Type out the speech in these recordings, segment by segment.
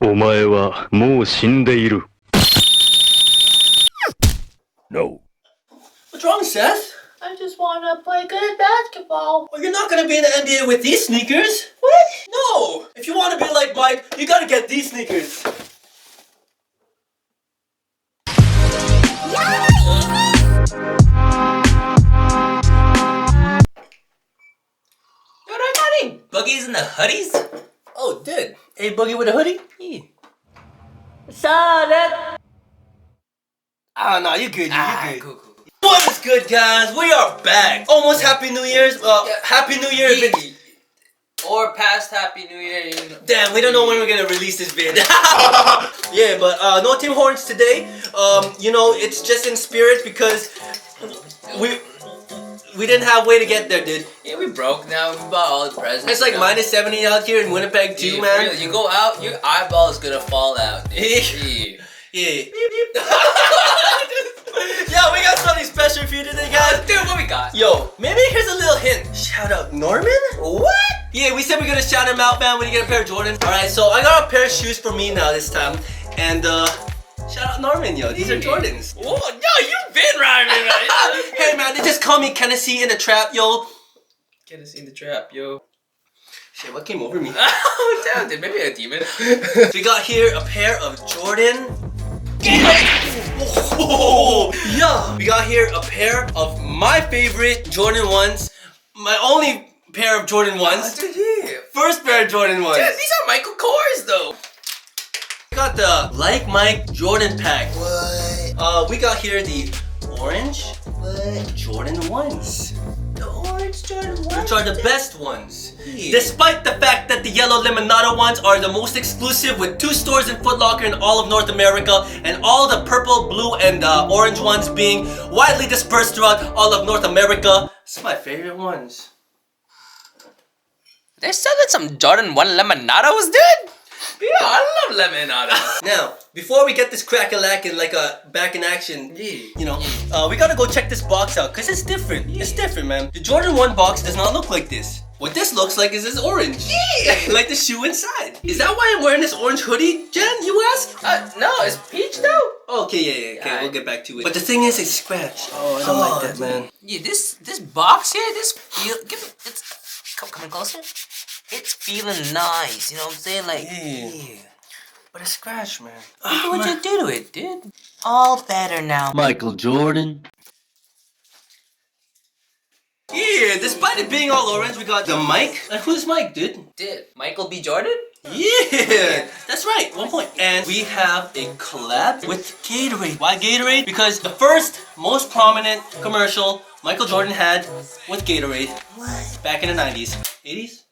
お前はもう死んでいる。No. What's wrong, Seth? I just want to play good basketball. Well, you're not gonna be in the NBA with these sneakers. What? No! If you want to be like Mike, you gotta get these sneakers. Dude, I got any buggies in the hoodies? Oh, dude. A boogie with a hoodie? Yeah. Solid. Oh, no, you're good. You're good. Cool. What is good, guys? We are back. Almost Happy New Year's. Happy New Year. Or past Happy New Year. You know. Damn, we don't know when we're gonna release this vid. Yeah, but no Tim Hortons today. You know, it's just in spirit because we didn't have way to get there, dude. Yeah, we broke now. We bought all the presents. It's like you know. -70 out here in Winnipeg too, Yeah, man. real, you go out, your eyeball is gonna fall out. Dude. Yeah. Yeah, we got something special for you today, guys. Dude, what we got? Yo, maybe here's a little hint. Shout out Norman? What? Yeah, we said we're gonna shout him out, man, when you get a pair of Jordans. Alright, so I got a pair of shoes for me now this time. And shout out Norman, yo. These are Jordans. Whoa, yo, you've been rhyming, man. Hey man, they just call me Kennedy in the trap, yo. Kennedy in the trap, yo. Shit, what came over me? Oh, damn, dude, maybe a demon. We got here a pair of Jordan. Oh, yeah. We got here a pair of my favorite Jordan 1s. My only pair of Jordan 1s. Dude, yeah. First pair of Jordan 1s. Dude, these are Michael Kors, though. We got the Like Mike Jordan pack. What? We got here the orange Jordan 1s. The orange Jordan 1s? Which are the best ones. Yeah. Despite the fact that the yellow Limonado ones are the most exclusive with 2 stores in Foot Locker in all of North America, and all the purple, blue, and orange ones being widely dispersed throughout all of North America. It's my favorite ones. They're selling some Jordan 1 Lemonados, dude? Yeah, I love Lemonados. Now, before we get this crack-a-lackin' like a back in action, you know, we gotta go check this box out, cause it's different. It's different, man. The Jordan 1 box does not look like this. What this looks like is this orange. Yeah. Like the shoe inside. Is that why I'm wearing this orange hoodie, Jen, you ask? No, it's peach, though. Okay, yeah, okay, we'll get back to it. But the thing is, it's scratched. Oh, I don't like that, man. Yeah, this box here, this feel, it's coming closer. It's feeling nice, you know what I'm saying? Like, Yeah. But it's scratched, man. What'd you do to it, dude? All better now. Michael Jordan. Yeah, despite it being all orange, we got the mic. And who's Mike, dude? Did Michael B. Jordan? Yeah, that's right, 1 point. And we have a collab with Gatorade. Why Gatorade? Because the first most prominent commercial Michael Jordan had with Gatorade back in the 90s. 80s?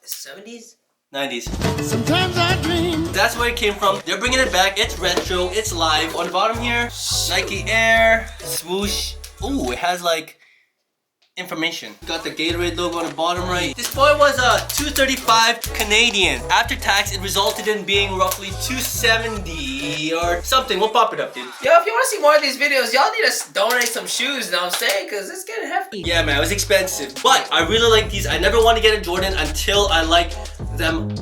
70s? 90s. Sometimes I dream. That's where it came from. They're bringing it back. It's retro. It's live. On the bottom here, Nike Air, swoosh. Ooh, it has like information. Got the Gatorade logo on the bottom right. This boy was $235 Canadian. After tax, it resulted in being roughly $270 or something. We'll pop it up, dude. Yo, if you want to see more of these videos, y'all need to donate some shoes, you know what I'm saying? Because it's getting hefty. Yeah, man, it was expensive. But I really like these. I never want to get a Jordan until I like them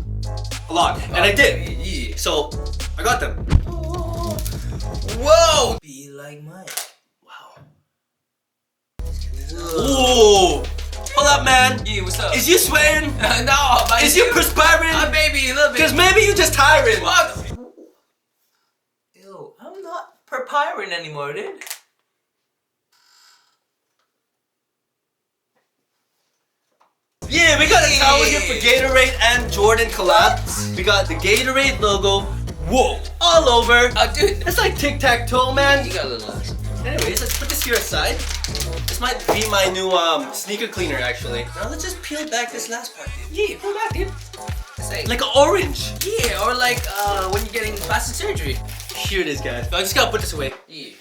a lot. And I did. Yeah. So, I got them. Whoa! Be like Mike. Wow. Ooh. Hold up, man. Yeah, what's up? Is you sweating? No, but Is you perspiring? Maybe a little bit. Because maybe you just tiring. What? Ew, I'm not perspiring anymore, dude. Yeah, we got a towel here for Gatorade and Jordan collab. We got the Gatorade logo, whoa, all over. Dude, It's like tic-tac-toe, man. you got a little. Anyways, let's put this here aside. This might be my new sneaker cleaner, actually. Now let's just peel back this last part, dude. Yeah, pull back, dude. It's Like an orange. yeah, or like when you're getting plastic surgery. Here it is, guys. I just gotta put this away. Yeah.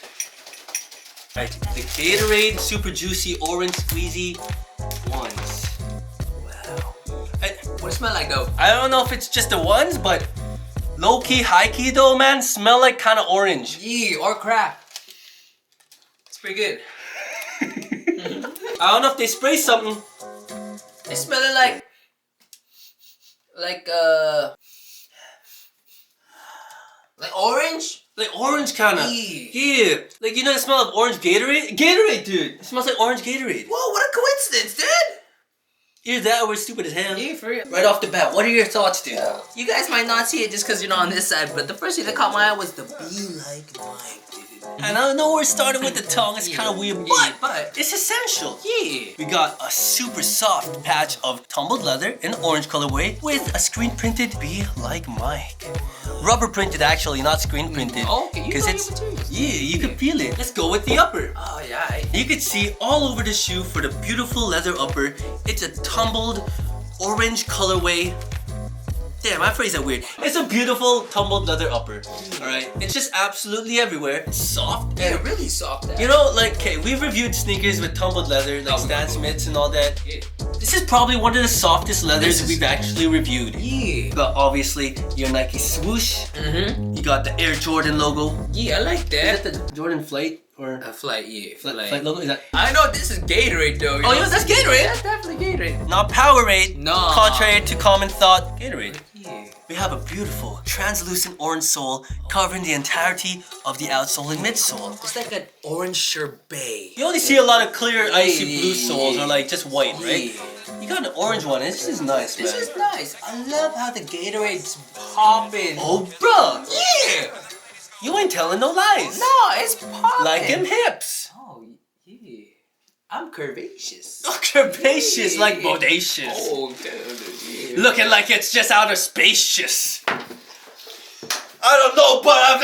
Right, the Gatorade Super Juicy Orange Squeezy ones. Wow. What it smell like though? I don't know if it's just the ones, but low-key, high-key though, man, smell like kind of orange. Yeah, or crap. It's pretty good. I don't know if they spray something. It's smelling like Like orange? Like orange kind of. Yeah. Yeah. Like, you know the smell of orange Gatorade? Gatorade, dude. It smells like orange Gatorade. Whoa, what a coincidence, dude! Either that or we're stupid as hell. Yeah, for real. Right off the bat, what are your thoughts, dude? You guys might not see it just because you're not on this side, but the first thing that caught my eye was the Be Like Mike, dude. And I know we're starting with the tongue, it's kind of weird, but it's essential. Yeah. We got a super soft patch of tumbled leather in orange colorway with a screen printed Be Like Mike. Rubber printed actually, not screen printed. Okay, you know it's your materials. yeah, you can feel it. Let's go with the upper. Oh, yeah. You can see all over the shoe for the beautiful leather upper. It's a tumbled orange colorway. Damn, I phrased that weird. It's a beautiful tumbled leather upper. Alright, it's just absolutely everywhere. It's soft. Yeah, really soft. You know, like, okay, we've reviewed sneakers with tumbled leather, like Stan Smiths and all that. Yeah. This is probably one of the softest leathers This is- we've actually reviewed. Yeah. You got obviously your Nike swoosh. Mm-hmm. You got the Air Jordan logo. Yeah, I like Is that. that the Jordan Flight or A flight, yeah. Flight logo? Is that? I know this is Gatorade though. Oh, yeah, that's Gatorade. That's definitely Gatorade. Not Powerade. No. Contrary to common thought, Gatorade. Yeah. We have a beautiful translucent orange sole covering the entirety of the outsole and midsole. It's like an orange sherbet. You only see a lot of clear icy blue Yeah. soles or like just white, right? Yeah. You got an orange one. This is nice, man. This is nice. I love how the Gatorade's popping. Oh, bruh. Yeah. You ain't telling no lies. No, it's popping. Like them hips. Oh, yeah. I'm curvaceous. Curvaceous, Yeah. like bodacious. Oh, dude. Yeah. Looking like it's just outer spacious. I don't know, but I'm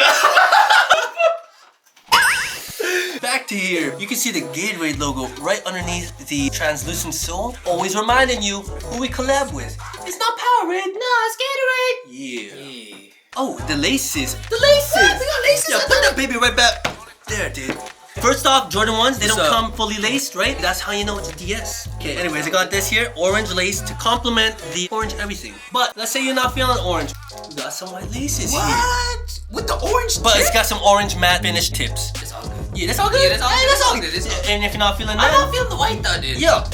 back to here. You can see the Gatorade logo right underneath the translucent sole, always reminding you who we collab with. It's not Powerade. No, it's Gatorade. Yeah. Yeah. Oh, the laces. The laces. What? We got laces Yeah, on put that baby right back. There, dude. First off, Jordan 1s, they What's don't up? come fully laced, right? That's how you know it's a DS. Okay, anyways, I got this here, orange lace to complement the orange everything. But let's say you're not feeling orange. We got some white laces here. What? With the orange But it's tip? got some orange matte finish tips. It's all good. Yeah, that's all good. Yeah, that's all Hey, good. that's all That's good. all good. That's all And if you're not feeling I'm that, not feeling the white though, dude. yeah.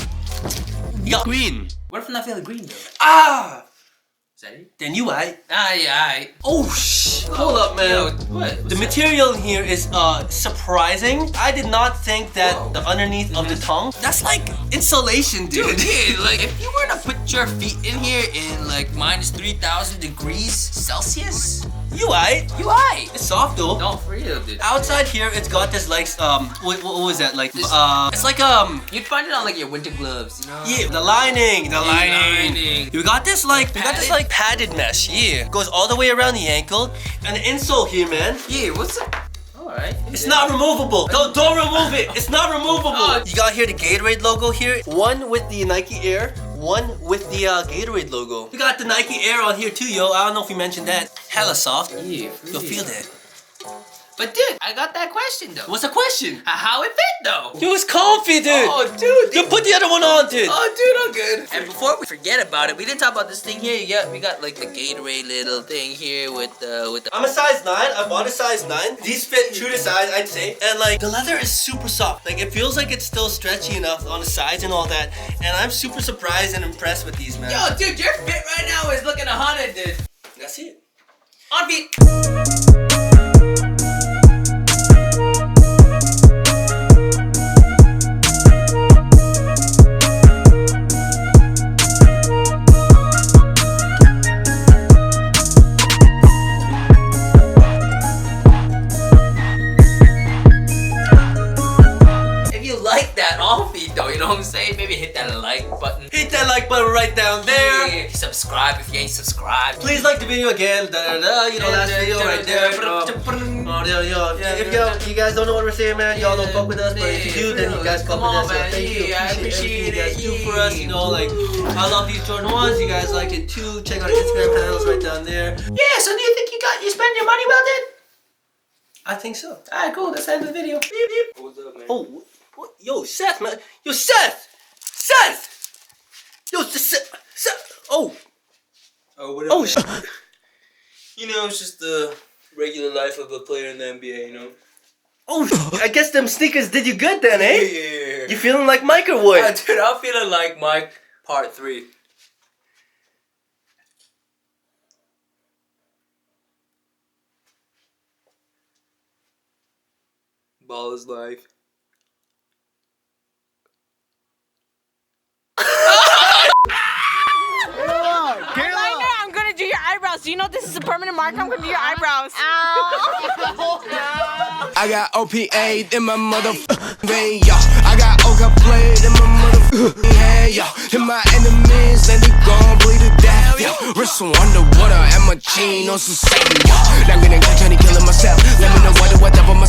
You got green. What if I'm not feeling green though? Ah! Is that it? Then you right. Ah, yeah, alright. Oh, shh. Hold up, man. Yo, what? The material in here is surprising. I did not think that Whoa. the underneath of the tongue, that's like insulation, dude. Dude, yeah, like if you were to put your feet in here in like minus 3,000 degrees Celsius, You right? you alright. It's soft though. No, for real, dude. Outside here, it's got this like what was that like? This- It's like You'd find it on like your winter gloves, you know? yeah, the lining, the lining. lining. We got this like padded mesh. Yeah, goes all the way around the ankle, and the insole here, man. Yeah, what's up? Alright. It's not removable. Don't remove it. It's not removable. Oh. You got here the Gatorade logo here. One with the Nike Air. One with the Gatorade logo. We got the Nike Air on here too, yo. I don't know if we mentioned that. Hella soft. Yeah, You'll feel that. But dude, I got that question though. What's the question? How it fit though? It was comfy, dude. Oh, dude. You put the other one on, dude. Oh, dude, I'm good. And before we forget about it, we didn't talk about this thing here. We got like the Gatorade little thing here with the. I'm a size 9. I bought a size 9. These fit true to size, I'd say. And like the leather is super soft. Like it feels like it's still stretchy enough on the sides and all that. And I'm super surprised and impressed with these, man. Yo, dude, your fit right now is looking 100, dude. That's it. On beat. If you like that on beat though, you know what I'm saying? Maybe hit that like button. Hit that like button right down there. Yeah. Subscribe if you ain't subscribed. Please like the video again. You know, last video right there. If you guys don't know what we're saying, man, y'all don't fuck with us. But if you do, then you guys fuck Come with on, us. So man. thank you. Yeah, I Appreciate everything appreciate you guys it. do for us. You know, like I love these Jordan 1s. You guys like it too. Check out our Instagram handles right down there. Yeah, so do you think you spend your money well, dude? I think so. Alright, cool. Let's end the video. Beep, beep. What's up, man? Oh, what? Yo, Seth, man. Yo, Seth. Seth. Yo, Seth. Oh. Oh, what up? Oh, man? You know, it's just the regular life of a player in the NBA, you know? Oh, I guess them sneakers did you good then, eh? Yeah. You feeling like Mike or what? Dude, I'm feeling like Mike, part 3. Baller's life. Eyeliner, I'm gonna do your eyebrows. Do you know this is a permanent marker? I'm gonna do your eyebrows. I got OPA in my motherfucking vein, yo. I got Oka played in my motherfucking head, yo. And my enemies, and they gon' bleed to death, yo. Wrist underwater and my chain on some Satan, yo. Now I'm gonna continue killing myself. Let me know what the weather for my